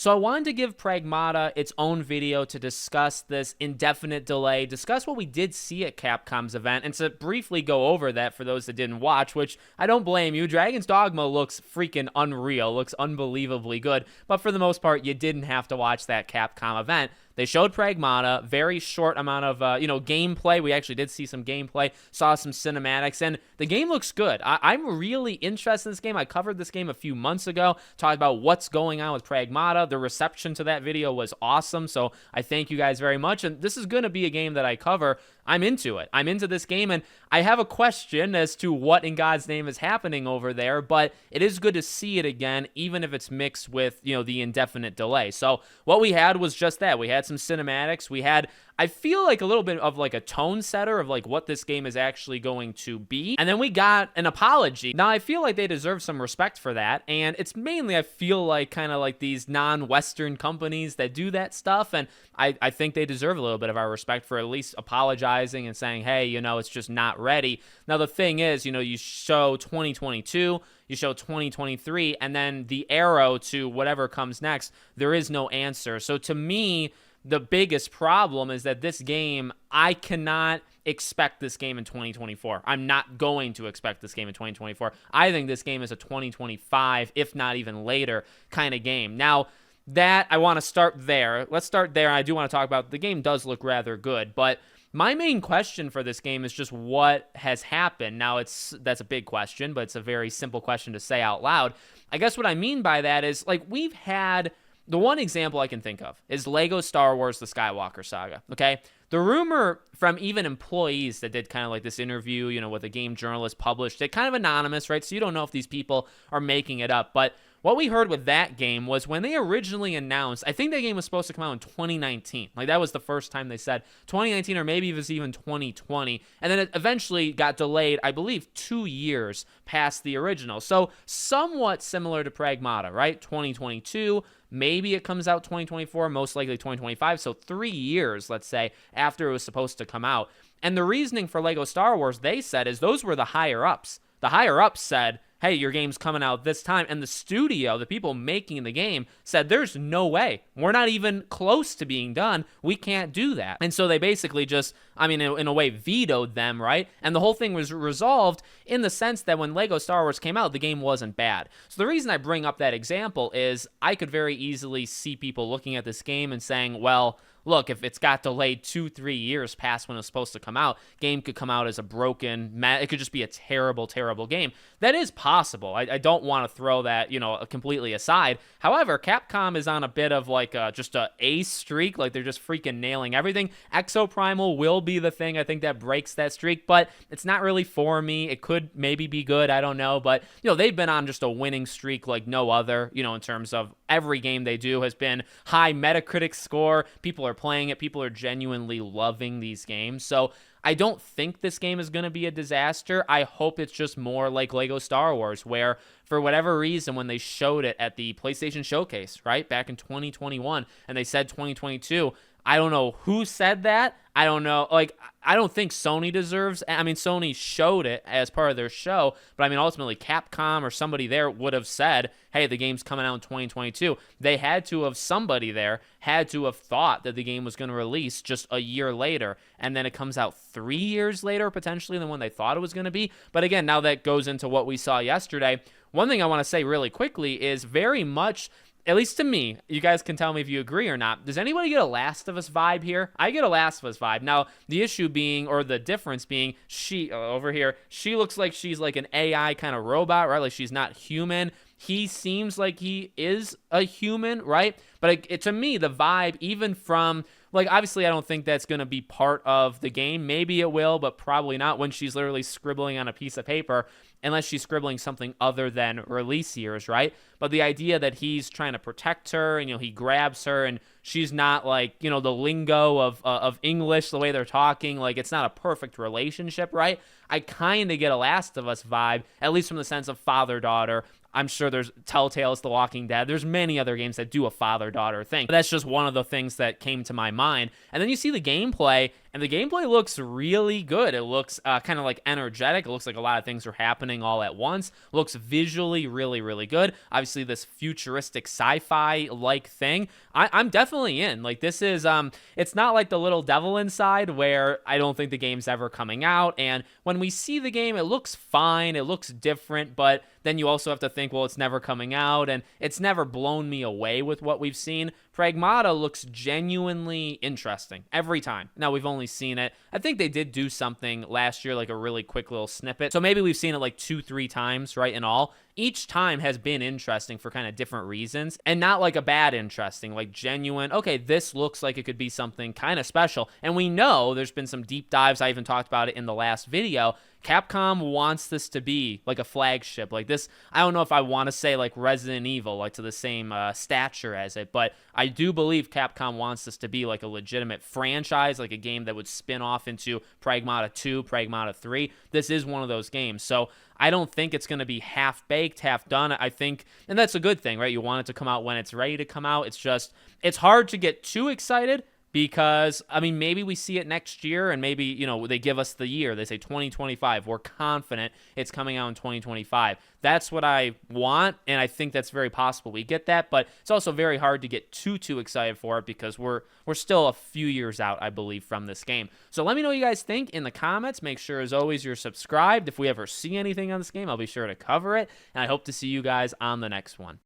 So I wanted to give Pragmata its own video to discuss this indefinite delay, discuss what we did see at Capcom's event, and to briefly go over that for those that didn't watch, which I don't blame you. Dragon's Dogma looks freaking unreal, looks unbelievably good, but for the most part, you didn't have to watch that Capcom event. They showed Pragmata, very short amount of, gameplay. We actually did see some gameplay, saw some cinematics, and the game looks good. I'm really interested in this game. I covered this game a few months ago, talked about what's going on with Pragmata. The reception to that video was awesome, so I thank you guys very much, and this is going to be a game that I cover. I'm into it. I'm into this game, and I have a question as to what in God's name is happening over there, but it is good to see it again, even if it's mixed with, the indefinite delay. So what we had was just that. We had some cinematics. We had, I feel like, a little bit of like a tone setter of like what this game is actually going to be. And then we got an apology. Now, I feel like they deserve some respect for that, and it's mainly, I feel like, kind of like these non-Western companies that do that stuff, and I think they deserve a little bit of our respect for at least apologizing and saying, hey, it's just not ready. Now, the thing is, you show 2022, you show 2023, and then the arrow to whatever comes next, there is no answer. So to me, the biggest problem is that this game, I cannot expect this game in 2024. I'm not going to expect this game in 2024. I think this game is a 2025, if not even later, kind of game. Now, that, I want to start there. Let's start there. I do want to talk about the game does look rather good, but my main question for this game is just what has happened. Now, that's a big question, but it's a very simple question to say out loud. I guess what I mean by that is, like, we've had, the one example I can think of is Lego Star Wars The Skywalker Saga, okay? The rumor from even employees that did kind of like this interview, with a game journalist published it, kind of anonymous, right? So you don't know if these people are making it up, but what we heard with that game was when they originally announced, I think that game was supposed to come out in 2019. Like, that was the first time they said 2019, or maybe it was even 2020. And then it eventually got delayed, I believe, 2 years past the original. So somewhat similar to Pragmata, right? 2022, maybe it comes out 2024, most likely 2025. So 3 years, let's say, after it was supposed to come out. And the reasoning for Lego Star Wars, they said, is those were the higher-ups. The higher-ups said, hey, your game's coming out this time. And the studio, the people making the game, said, there's no way. We're not even close to being done. We can't do that. And so they basically just, in a way, vetoed them, right? And the whole thing was resolved in the sense that when Lego Star Wars came out, the game wasn't bad. So the reason I bring up that example is I could very easily see people looking at this game and saying, well, look, if it's got delayed 2-3 years past when it was supposed to come out, game could come out as a broken, it could just be a terrible, terrible game. That is possible. I don't want to throw that, completely aside. However, Capcom is on a bit of like just a ace streak. Like, they're just freaking nailing everything. Exoprimal will be the thing, I think, that breaks that streak, but it's not really for me. It could maybe be good. I don't know. But, they've been on just a winning streak like no other, in terms of every game they do has been high Metacritic score. People are playing it. People are genuinely loving these games. So I don't think this game is going to be a disaster. I hope it's just more like Lego Star Wars, where for whatever reason, when they showed it at the PlayStation Showcase, right, back in 2021, and they said 2022, I don't know who said that. I don't know. Like, I don't think Sony deserves. Sony showed it as part of their show, but ultimately Capcom or somebody there would have said, hey, the game's coming out in 2022. They had to have, somebody there had to have thought that the game was going to release just a year later, and then it comes out 3 years later, potentially, than when they thought it was going to be. But again, now that goes into what we saw yesterday. One thing I want to say really quickly is very much, at least to me, you guys can tell me if you agree or not, does anybody get a Last of Us vibe here? I get a Last of Us vibe. Now, the issue being, or the difference being, she, over here, she looks like she's like an AI kind of robot, right? Like, she's not human. He seems like he is a human, right? But to me, the vibe, even from, like, obviously I don't think that's going to be part of the game. Maybe it will, but probably not when she's literally scribbling on a piece of paper, unless she's scribbling something other than release years, right? But the idea that he's trying to protect her and, he grabs her and she's not like, the lingo of English, the way they're talking, like, it's not a perfect relationship, right? I kind of get a Last of Us vibe, at least from the sense of father-daughter. I'm sure there's Telltale's The Walking Dead. There's many other games that do a father-daughter thing. But that's just one of the things that came to my mind. And then you see the gameplay, and the gameplay looks really good. It looks kind of like energetic. It looks like a lot of things are happening all at once. Looks visually really, really good. Obviously, this futuristic sci-fi like thing. I'm definitely in. Like, this is it's not like the little devil inside where I don't think the game's ever coming out. And when we see the game, it looks fine. It looks different, but then you also have to think, well, it's never coming out, and it's never blown me away with what we've seen. Pragmata looks genuinely interesting every time. Now, we've only seen it. I think they did do something last year, like a really quick little snippet. So maybe we've seen it like 2-3 times, right, in all. Each time has been interesting for kind of different reasons, and not like a bad interesting, like genuine, okay, this looks like it could be something kind of special. And we know there's been some deep dives. I even talked about it in the last video. Capcom wants this to be like a flagship. Like this, I don't know if I want to say like Resident Evil, like to the same stature as it, but I do believe Capcom wants this to be like a legitimate franchise, like a game that would spin off into Pragmata 2, Pragmata 3. This is one of those games. So I don't think it's going to be half-baked, half-done. I think, and that's a good thing, right? You want it to come out when it's ready to come out. It's just, it's hard to get too excited because, I mean, maybe we see it next year and maybe, you know, they give us the year. They say 2025. We're confident it's coming out in 2025. That's what I want, and I think that's very possible we get that, but it's also very hard to get too excited for it because we're still a few years out, I believe, from this game. So let me know what you guys think in the comments. Make sure, as always, you're subscribed. If we ever see anything on this game, I'll be sure to cover it, and I hope to see you guys on the next one.